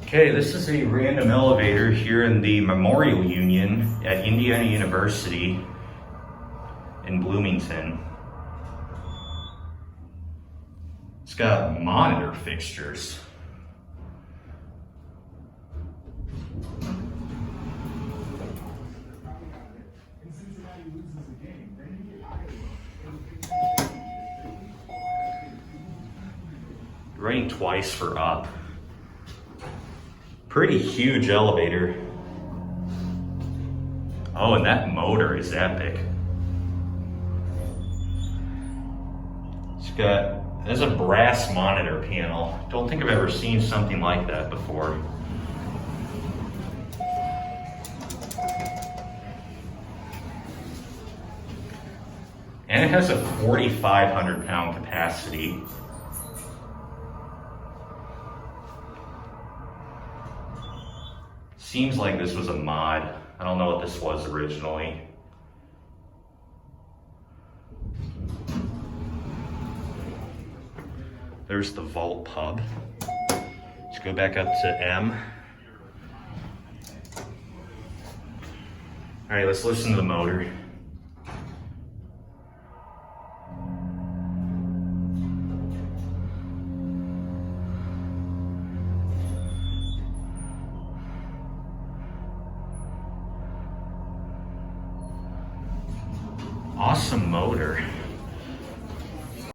Okay, this is a random elevator here in the Memorial Union at Indiana University in Bloomington. It's got monitor fixtures. Running twice for up. Pretty huge elevator. Oh, and that motor is epic. There's a brass monitor panel. Don't think I've ever seen something like that before. And it has a 4,500 pound capacity. Seems like this was a mod. I don't know what this was originally. There's the vault pub. Let's go back up to M. All right, let's listen to the motor. Awesome motor.